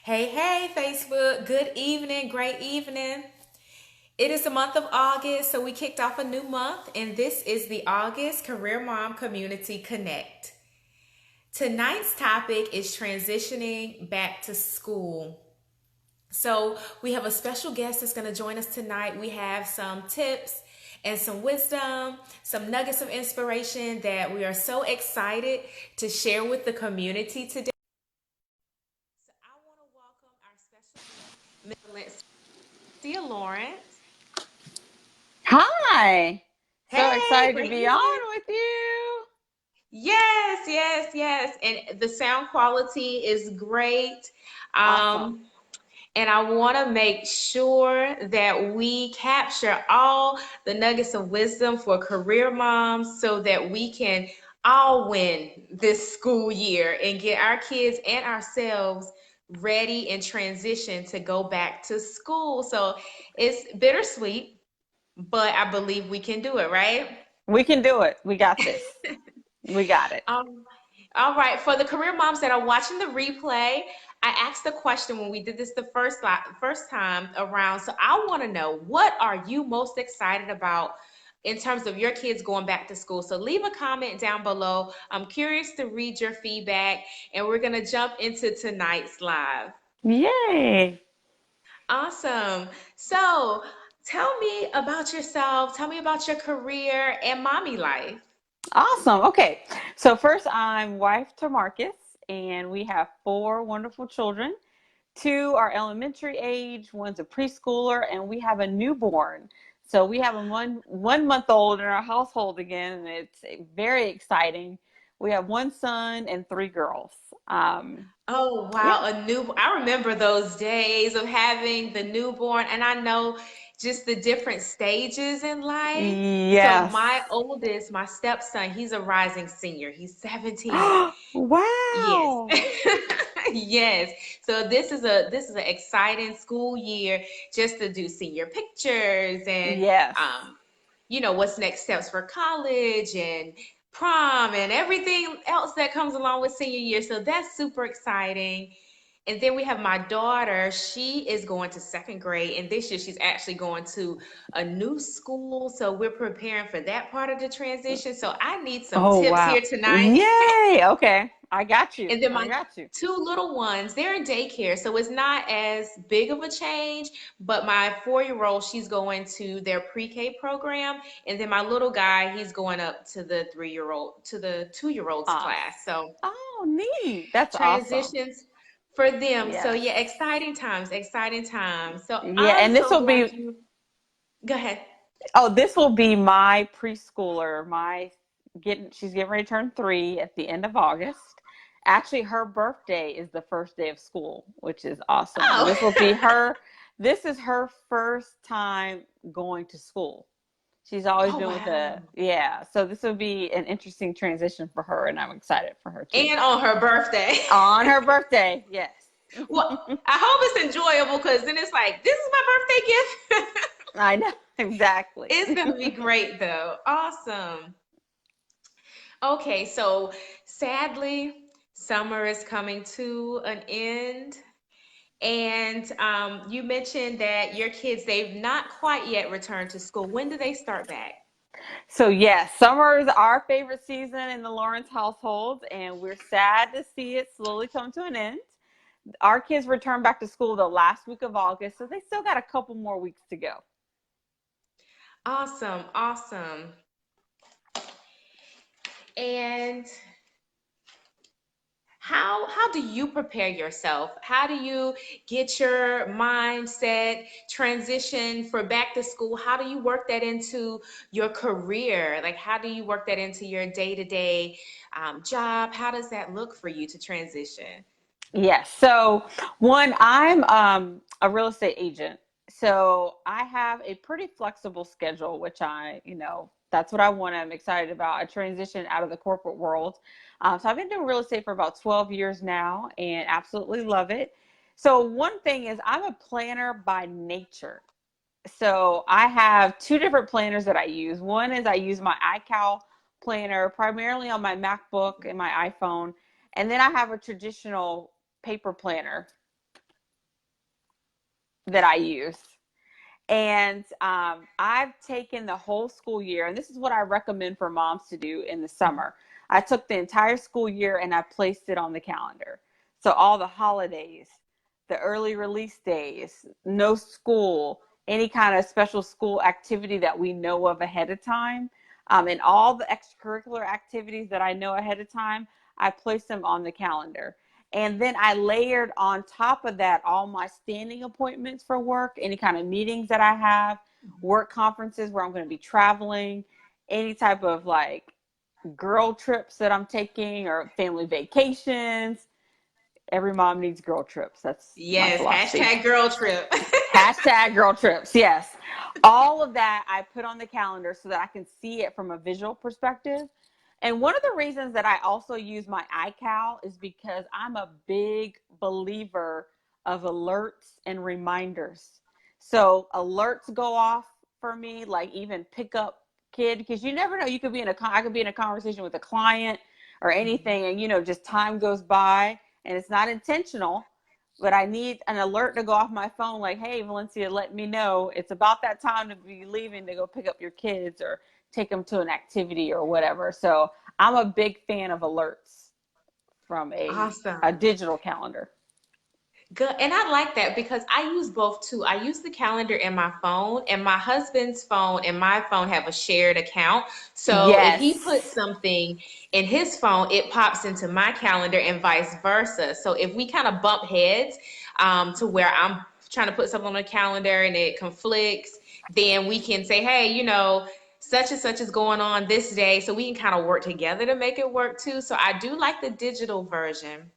Hey, hey, Facebook. Good evening, great evening. It is the month of August, so we kicked off a new month, and this is the August Career Mom Community Connect. Tonight's topic is transitioning back to school. So, we have a special guest that's going to join us tonight. We have some tips and some wisdom, some nuggets of inspiration that we are so excited to share with the community today. So I want to welcome our special guest, Miss Valencia Lawrence. Hi. So Hey, excited to great be evening. on with you. Yes, yes, yes. And the sound quality is great. Awesome. Um, and I want to make sure that we capture all the nuggets of wisdom for career moms so that we can all win this school year and get our kids and ourselves ready and transition to go back to school. So it's bittersweet, but I believe we can do it, right? We can do it. We got this. We got it. Um, all right, for the career moms that are watching the replay, I asked the question when we did this the first time around. So I want to know, what are you most excited about in terms of your kids going back to school? So leave a comment down below. I'm curious to read your feedback, and we're going to jump into tonight's live. Yay. Awesome. So tell me about yourself. Tell me about your career and mommy life. Awesome. Okay. So first I'm wife to Marcus and we have four wonderful children. Two are elementary age, one's a preschooler, and we have a newborn. So we have a one month old in our household again, and it's very exciting. We have one son and three girls. Oh Yeah. wow, I remember those days of having the newborn, and I know just the different stages in life. So my Yes. oldest, my stepson, he's a rising senior. He's 17. Yes. Wow. Yes. So this is an exciting school year just to do senior pictures and Yes. um what's next steps for college and prom and everything else that comes along with senior year. So that's super exciting. And then we have my daughter. She is going to second grade, and this year she's actually going to a new school. So we're preparing for that part of the transition. So I need some Oh, tips wow. here tonight. Yay. Okay. I got you. And then I my got you. two little ones, they're in daycare, so it's not as big of a change. But my 4-year-old, she's going to their pre-K program, and then my little guy, he's going up to the 3-year-old, to the 2-year-olds Awesome. class. So Oh, neat. That's awesome. transitions for them. So Yes. yeah, exciting times, exciting times. So Yeah. I'm And this so will glad be, you go ahead. this will be my preschooler. She's getting ready to turn 3 at the end of August. Actually, her birthday is the first day of school, which is awesome. And Oh, this is her first time going to school. She's always oh been with wow. yeah. So this will be an interesting transition for her, and I'm excited for her too. And on her birthday. On her birthday, yes. Well, I hope it's enjoyable because then it's like, this is my birthday gift. I know, exactly. It's gonna be great though. Awesome. Okay, so sadly, summer is coming to an end. And you mentioned that your kids, they've not quite yet returned to school. When do they start back? So yes, summer is our favorite season in the Lawrence household, and we're sad to see it slowly come to an end. Our kids return back to school the last week of August, so they still got a couple more weeks to go. Awesome, awesome. And how do you prepare yourself? How do you get your mindset transition for back to school? How do you work that into your career? Like, how do you work that into your day-to-day job? How does that look for you to transition? Yes. So one, I'm a real estate agent. So I have a pretty flexible schedule, which that's what I want. I'm excited about a transition out of the corporate world. So I've been doing real estate for about 12 years now and absolutely love it. So one thing is I'm a planner by nature. So I have two different planners that I use. One is I use my iCal planner primarily on my MacBook and my iPhone. And then I have a traditional paper planner. that I use. And I've taken the whole school year, and this is what I recommend for moms to do in the summer. I took the entire school year and I placed it on the calendar. So all the holidays, the early release days, no school, any kind of special school activity that we know of ahead of time, and all the extracurricular activities that I know ahead of time, I place them on the calendar. And then I layered on top of that all my standing appointments for work, any kind of meetings that I have, work conferences where I'm going to be traveling, any type of like girl trips that I'm taking or family vacations. Every mom needs girl trips. That's my Yes, philosophy. hashtag girl trip. Hashtag girl trips. Yes. All of that I put on the calendar so that I can see it from a visual perspective. And one of the reasons that I also use my iCal is because I'm a big believer of alerts and reminders. So alerts go off for me, like even pick up kid, because you never know. You could be I could be in a conversation with a client or anything, and just time goes by and it's not intentional, but I need an alert to go off my phone like, hey, Valencia, let me know it's about that time to be leaving to go pick up your kids or take them to an activity or whatever. So I'm a big fan of alerts from a Awesome. digital calendar. Good. And I like that because I use both too. I use the calendar in my phone, and my husband's phone and my phone have a shared account. So if he puts Yes. something in his phone, it pops into my calendar and vice versa. So if we kind of bump heads, to where I'm trying to put something on the calendar and it conflicts, then we can say, hey, such and such is going on this day. So we can kind of work together to make it work too. So I do like the digital version.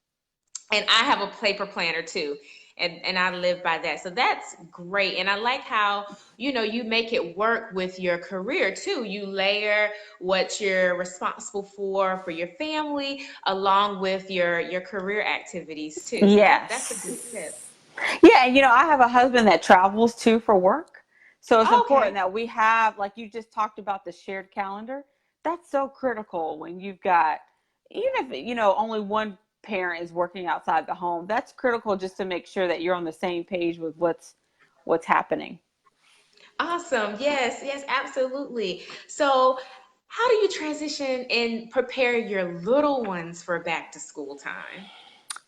And I have a paper planner too. And I live by that. So that's great. And I like how, you make it work with your career too. You layer what you're responsible for your family along with your career activities too. So that's a good Yes. tip. Yeah, and I have a husband that travels too for work. So it's important Okay. that we have, like you just talked about, the shared calendar. That's so critical when you've got, even if, only one parent is working outside the home, that's critical just to make sure that you're on the same page with what's happening. Awesome. Yes, yes, absolutely. So how do you transition and prepare your little ones for back to school time?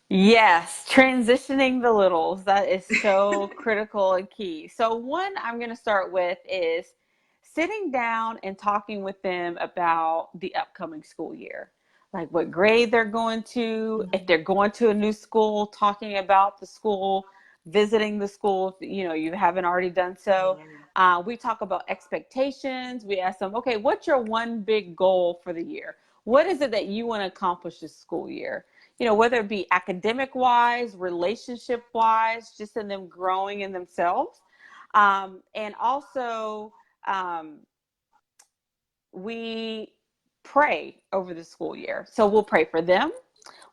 Yes, transitioning the littles, that is so critical and key. So, one I'm going to start with is sitting down and talking with them about the upcoming school year, like what grade they're going to, if they're going to a new school, talking about the school, visiting the school, if, you haven't already done so. Yeah. We talk about expectations. We ask them, okay, what's your one big goal for the year? What is it that you want to accomplish this school year? Whether it be academic wise, relationship wise, just in them growing in themselves. And also, um, we pray over the school year. So we'll pray for them,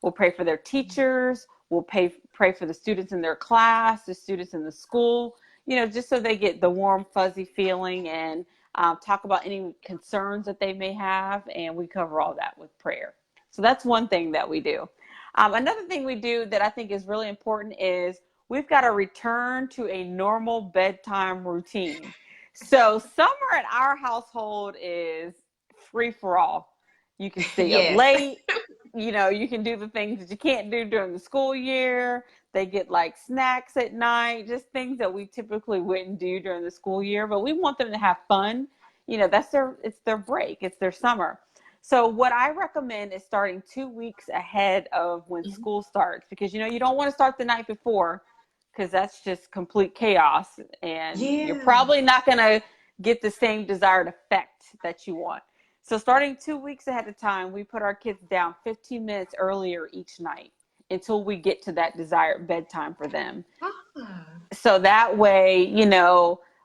we'll pray for their teachers, we'll pray for the students in their class, the students in the school, just so they get the warm, fuzzy feeling and talk about any concerns that they may have. And we cover all that with prayer. So that's one thing that we do. Another thing we do that I think is really important is we've got to return to a normal bedtime routine. So summer in our household is free for all. You can stay up Yes. late. You can do the things that you can't do during the school year. They get like snacks at night, just things that we typically wouldn't do during the school year, but we want them to have fun. It's their break, it's their summer. So what I recommend is starting 2 weeks ahead of when school starts, because you don't want to start the night before, because that's just complete chaos and you're Yeah. probably not going to get the same desired effect that you want. So starting 2 weeks ahead of time, we put our kids down 15 minutes earlier each night until we get to that desired bedtime for them. Ah. So that way,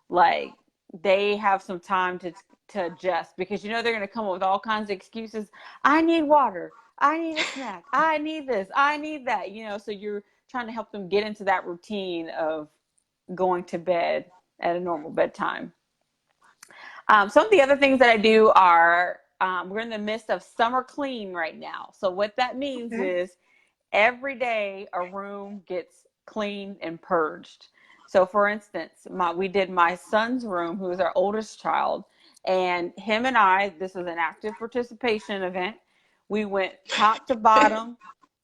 like they have some time to adjust, because they're going to come up with all kinds of excuses. I need water. I need a snack. I need this. I need that. So you're trying to help them get into that routine of going to bed at a normal bedtime. Some of the other things that I do are we're in the midst of summer clean right now. So what that means Okay. is every day a room gets cleaned and purged. So for instance, we did my son's room, who is our oldest child, and him and I, this was an active participation event. We went top to bottom,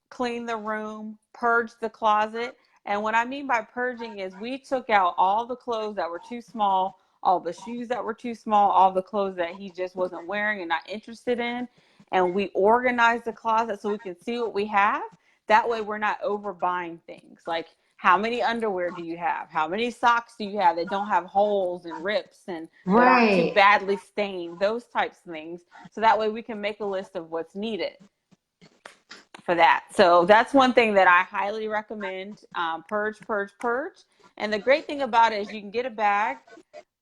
cleaned the room, purged the closet. And what I mean by purging is we took out all the clothes that were too small, all the shoes that were too small, all the clothes that he just wasn't wearing and not interested in. And we organized the closet so we can see what we have. That way we're not overbuying things. Like, how many underwear do you have? How many socks do you have that don't have holes and rips and that aren't too Right. badly stained? Those types of things. So that way we can make a list of what's needed for that. So that's one thing that I highly recommend. Purge, purge, purge. And the great thing about it is you can get a bag,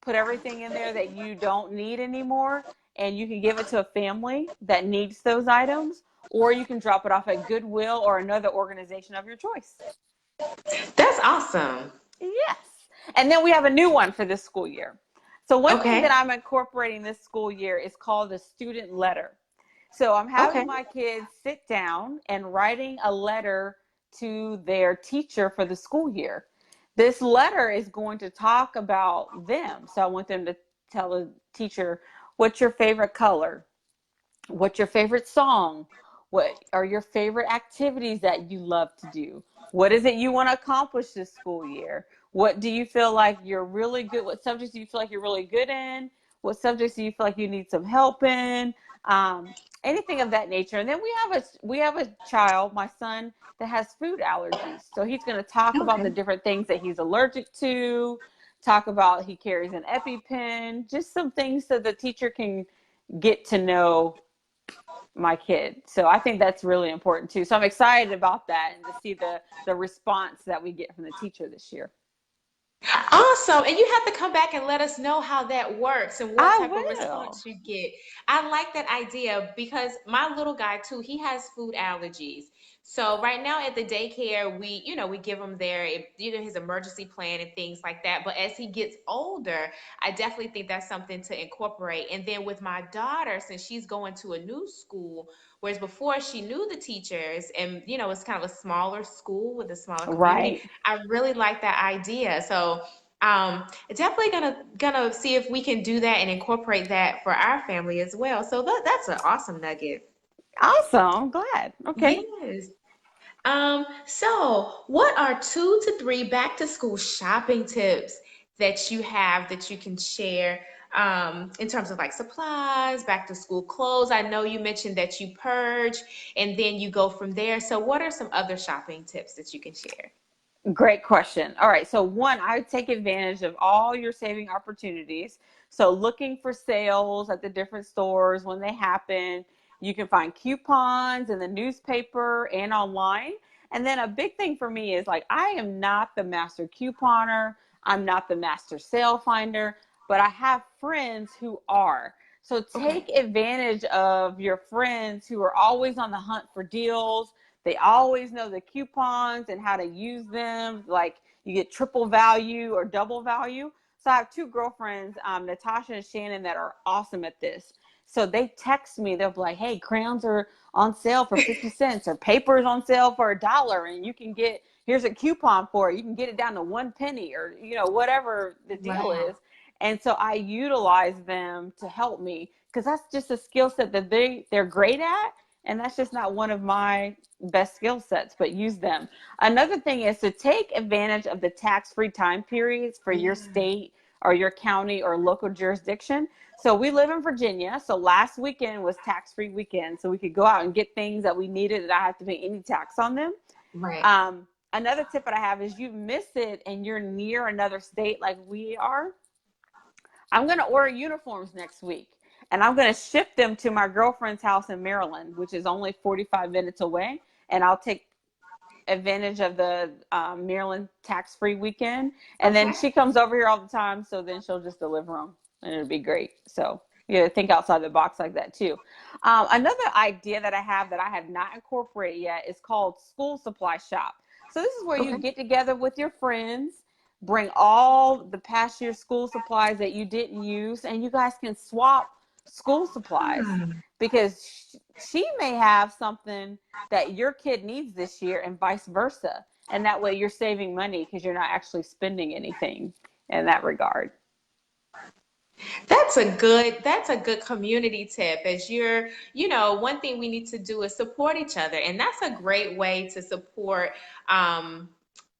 put everything in there that you don't need anymore, and you can give it to a family that needs those items, or you can drop it off at Goodwill or another organization of your choice. That's awesome. Yes. And then we have a new one for this school year. So one thing that Okay. I'm incorporating this school year is called the student letter. So I'm having Okay. my kids sit down and writing a letter to their teacher for the school year. This letter is going to talk about them. So I want them to tell the teacher, what's your favorite color? What's your favorite song? What are your favorite activities that you love to do? What is it you want to accomplish this school year? What do you feel like you're really good? What subjects do you feel like you're really good in? What subjects do you feel like you need some help in? Anything of that nature. And then we have a child, my son, that has food allergies. So he's going to talk about the Okay. different things that he's allergic to, talk about he carries an EpiPen, just some things so the teacher can get to know my kid. So I think that's really important too. So I'm excited about that and to see the response that we get from the teacher this year. Awesome. And you have to come back and let us know how that works and what I type of will. response you get. I like that idea because my little guy too, he has food allergies. So right now at the daycare, we give him his emergency plan and things like that. But as he gets older, I definitely think that's something to incorporate. And then with my daughter, since she's going to a new school, whereas before she knew the teachers and, it's kind of a smaller school with a smaller community, Right. I really like that idea. So definitely gonna see if we can do that and incorporate that for our family as well. So that's an awesome nugget. Awesome. I'm glad. Okay. Yes. So what are 2 to 3 back to school shopping tips that you have that you can share in terms of like supplies, back to school clothes? I know you mentioned that you purge and then you go from there. So what are some other shopping tips that you can share? Great question. All right. So, one, I would take advantage of all your saving opportunities. So, looking for sales at the different stores when they happen. You can find coupons in the newspaper and online. And then a big thing for me is like, I am not the master couponer, I'm not the master sale finder, but I have friends who are. So, Okay. take advantage of your friends who are always on the hunt for deals. They always know the coupons and how to use them. Like, you get triple value or double value. So I have two girlfriends, Natasha and Shannon, that are awesome at this. So they text me. They'll be like, "Hey, crayons are on sale for 50 cents or paper is on sale for $1. And you can get, here's a coupon for it. You can get it down to 1 penny or, whatever the deal Wow. is." And so I utilize them to help me because that's just a skill set that they're great at. And that's just not one of my best skill sets, but use them. Another thing is to take advantage of the tax-free time periods for your Yeah. state or your county or local jurisdiction. So we live in Virginia. So last weekend was tax-free weekend. So we could go out and get things that we needed and not have to pay any tax on them. Right. Another tip that I have is you miss it and you're near another state like we are. I'm going to order uniforms next week and I'm going to ship them to my girlfriend's house in Maryland, which is only 45 minutes away. And I'll take advantage of the Maryland tax-free weekend. And then Okay. she comes over here all the time. So then she'll just deliver them and it'll be great. So you think outside the box like that too. Another idea that I have not incorporated yet is called school supply shop. So this is where you Okay. get together with your friends, bring all the past year school supplies that you didn't use, and you guys can swap school supplies, Hmm. because she may have something that your kid needs this year and vice versa. And that way you're saving money because you're not actually spending anything in that regard. That's a good community tip. As one thing we need to do is support each other, and that's a great way to support um,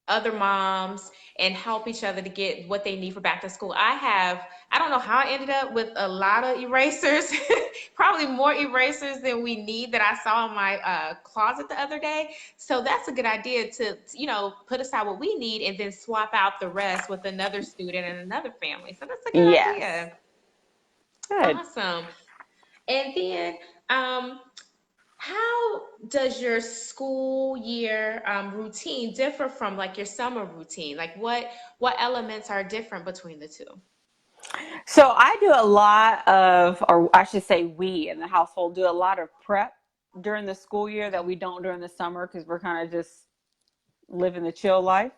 other moms and help each other to get what they need for back to school. I don't know how I ended up with a lot of erasers, probably more erasers than we need that I saw in my closet the other day. So that's a good idea to, put aside what we need and then swap out the rest with another student and another family. So that's a good Yes. idea. Good. Awesome. And then, um, how does your school year routine differ from like your summer routine? Like what elements are different between the two? So I do a lot of, or I should say, we in the household do a lot of prep during the school year that we don't during the summer because we're kind of just living the chill life.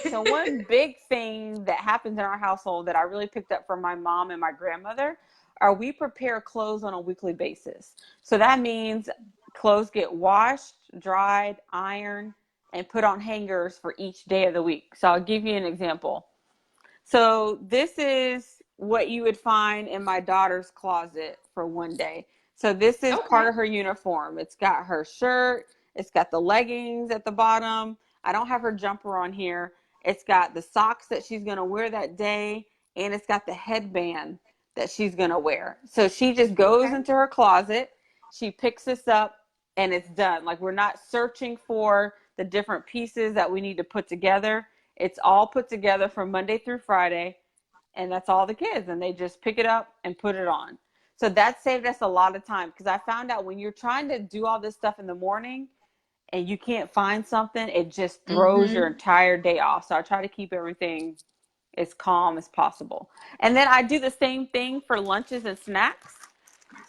So one big thing that happens in our household that I really picked up from my mom and my grandmother are we prepare clothes on a weekly basis. So that means clothes get washed, dried, ironed, and put on hangers for each day of the week. So I'll give you an example. So this is what you would find in my daughter's closet for one day. So this is part Okay. of her uniform. It's got her shirt, it's got the leggings at the bottom. I don't have her jumper on here. It's got the socks that she's going to wear that day, and it's got the headband that she's going to wear. So she just goes Okay. into her closet, she picks this up, and it's done. Like, we're not searching for the different pieces that we need to put together. It's all put together from Monday through Friday, and that's all the kids, and they just pick it up and put it on. So that saved us a lot of time because I found out when you're trying to do all this stuff in the morning and you can't find something, it just throws your Mm-hmm. entire day off. So I try to keep everything as calm as possible. And then I do the same thing for lunches and snacks.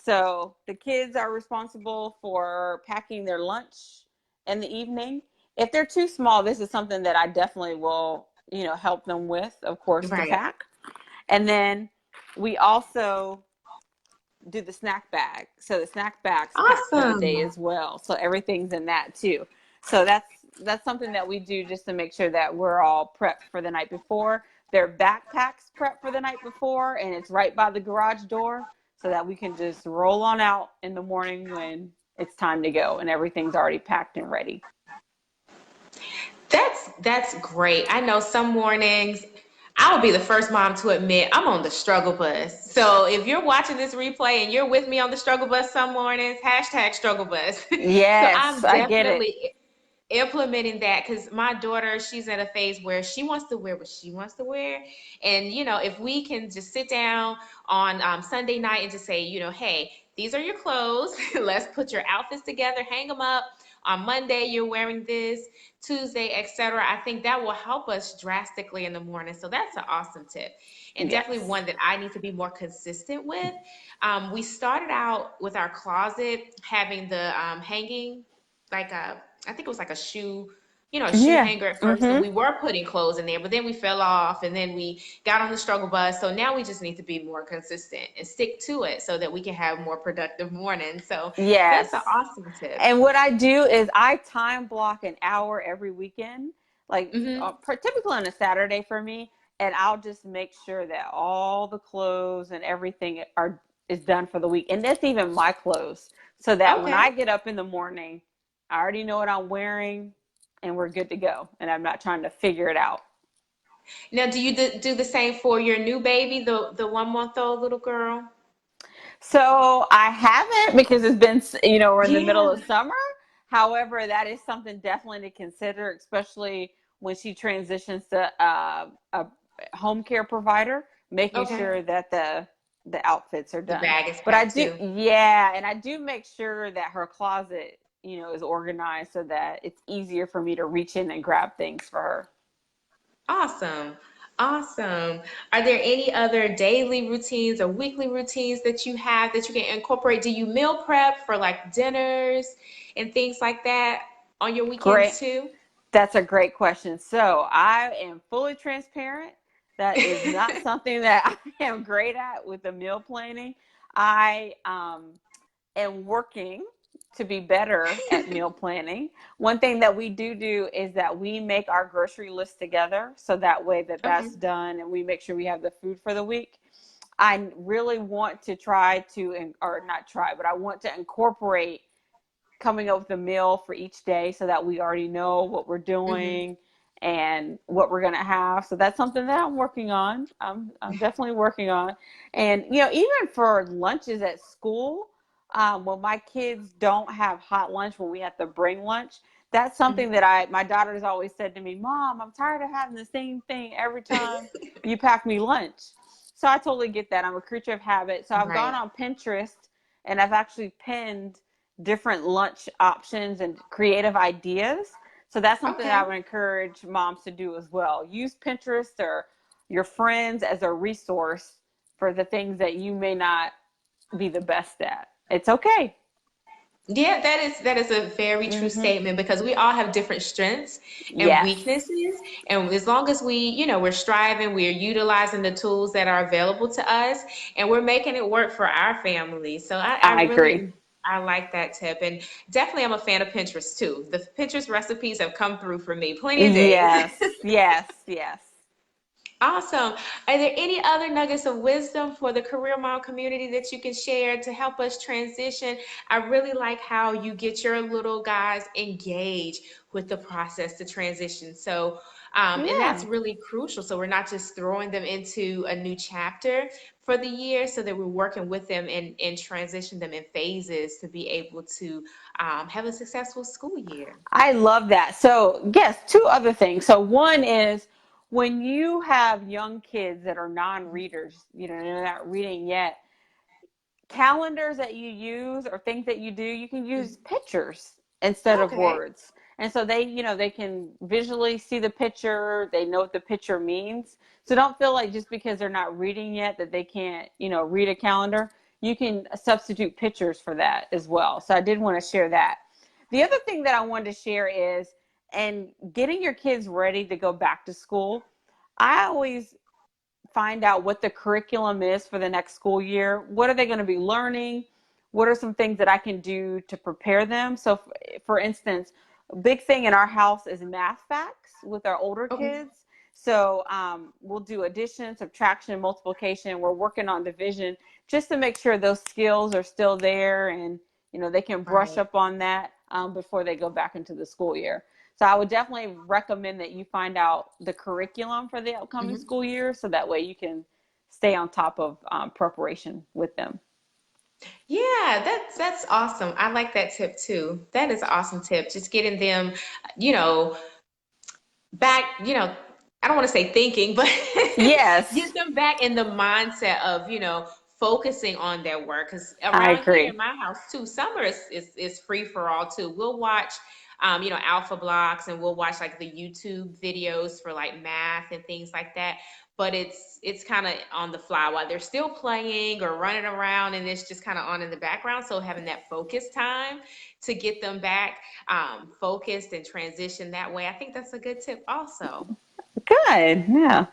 So the kids are responsible for packing their lunch in the evening. If they're too small, this is something that I definitely will, help them with, of course, to Right. pack. And then we also do the snack bag. So the snack bag's packed for the day Awesome. as well. So everything's in that too. So that's something that we do just to make sure that we're all prepped for the night before. Their backpacks prepped for the night before, and it's right by the garage door so that we can just roll on out in the morning when it's time to go and everything's already packed and ready. That's great. I know some mornings I will be the first mom to admit I'm on the struggle bus. So if you're watching this replay and you're with me on the struggle bus some mornings, hashtag struggle bus. So Yes, I'm I get it. definitely implementing that because my daughter, she's at a phase where she wants to wear what she wants to wear. And, if we can just sit down on Sunday night and just say, hey, these are your clothes. Let's put your outfits together, hang them up. On Monday, you're wearing this, Tuesday, etc. I think that will help us drastically in the morning. So that's an awesome tip. And definitely Yes. one that I need to be more consistent with. We started out with our closet having the hanging like I think it was like a shoe Yeah. hanger at first. So Mm-hmm. we were putting clothes in there, but then we fell off and then we got on the struggle bus. So now we just need to be more consistent and stick to it so that we can have more productive mornings. So that's an Yes. awesome tip. And what I do is I time block an hour every weekend, like Hmm. typically on a Saturday for me, and I'll just make sure that all the clothes and everything are is done for the week, and that's even my clothes, so that when I Okay. get up in the morning, I already know what I'm wearing, and we're good to go, and I'm not trying to figure it out. Now, do you do the same for your new baby, the 1 month old little girl? So I haven't because it's been, we're in the middle Yeah. of summer. However, that is something definitely to consider, especially when she transitions to a home care provider, making Okay. sure that the outfits are The done. bag is But I packed do, too. yeah, and I do make sure that her closet, is organized so that it's easier for me to reach in and grab things for her. Awesome. Awesome. Are there any other daily routines or weekly routines that you have that you can incorporate? Do you meal prep for like dinners and things like that on your Great. weekends too? That's a great question. So I am fully transparent. That is not something that I am great at with the meal planning. I am working to be better at meal planning. One thing that we do is that we make our grocery list together, so that way that's Okay. done and we make sure we have the food for the week. I really want to try to, or not try, but I want to incorporate coming up with a meal for each day so that we already know what we're Hmm. doing and what we're going to have. So that's something that I'm working on. I'm definitely working on. And, even for lunches at school, when my kids don't have hot lunch, when we have to bring lunch, that's something Hmm. that my daughter's always said to me, Mom, I'm tired of having the same thing every time you pack me lunch. So I totally get that. I'm a creature of habit. So I've gone Right. on Pinterest and I've actually pinned different lunch options and creative ideas. So that's something that I Okay. would encourage moms to do as well. Use Pinterest or your friends as a resource for the things that you may not be the best at. It's okay. Yeah, that is a very true Mm-hmm. statement because we all have different strengths and Yes, weaknesses. And as long as we're striving, we're utilizing the tools that are available to us and we're making it work for our family. So I agree. I like that tip. And definitely I'm a fan of Pinterest too. The Pinterest recipes have come through for me plenty of days. Yes, yes, yes. Awesome. Are there any other nuggets of wisdom for the career mom community that you can share to help us transition? I really like how you get your little guys engaged with the process to transition. So, and that's Yeah. really crucial. So we're not just throwing them into a new chapter for the year, so that we're working with them and transition them in phases to be able to have a successful school year. I love that. So, yes, two other things. So, one is when you have young kids that are non-readers, they're not reading yet, calendars that you use or things that you do, you can use pictures instead of Okay. words. And so they can visually see the picture, they know what the picture means. So don't feel like just because they're not reading yet that they can't, read a calendar. You can substitute pictures for that as well. So I did want to share that. The other thing that I wanted to share is, and getting your kids ready to go back to school. I always find out what the curriculum is for the next school year. What are they going to be learning? What are some things that I can do to prepare them? So, for instance, a big thing in our house is math facts with our older Okay. kids. So, we'll do addition, subtraction, multiplication. We're working on division just to make sure those skills are still there and they can brush Right. up on that before they go back into the school year. So I would definitely recommend that you find out the curriculum for the upcoming Mhm. school year so that way you can stay on top of preparation with them. Yeah, that's awesome. I like that tip too. That is an awesome tip. Just getting them, you know, back, I don't want to say thinking, but Yes, get them back in the mindset of, focusing on their work. Because I around here in agree. my house too, summer is free for all too. We'll watch, Alpha Blocks and we'll watch like the YouTube videos for like math and things like that. But it's kind of on the fly while they're still playing or running around, and it's just kind of on in the background. So having that focus time to get them back focused and transition that way. I think that's a good tip also. Good. Yeah.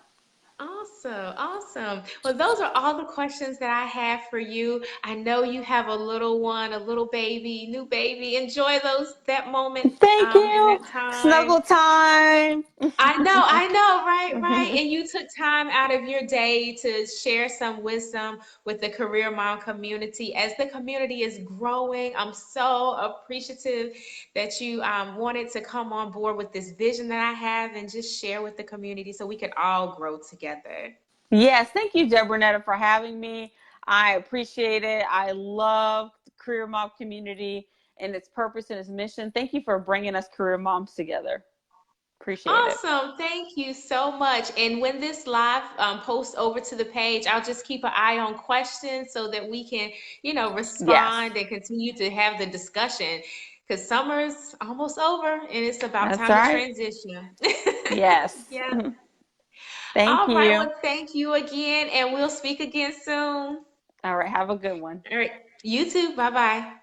Awesome, awesome. Well, those are all the questions that I have for you. I know you have a little one, a little baby, new baby. Enjoy that moment Thank and you. that time. Snuggle time. I know, right, right. And you took time out of your day to share some wisdom with the Career Mom community. As the community is growing, I'm so appreciative that you wanted to come on board with this vision that I have and just share with the community so we could all grow together. Yes, thank you, Debronetta, for having me. I appreciate it. I love the Career Mom community and its purpose and its mission. Thank you for bringing us career moms together. Appreciate it. Awesome. Thank you so much. And when this live posts over to the page, I'll just keep an eye on questions so that we can, Yes, respond and continue to have the discussion because summer's almost over and it's about that's time to right. transition. Yes. Yeah. Thank All right. you. Well, thank you again, and we'll speak again soon. All right. Have a good one. All right. You too. Bye bye.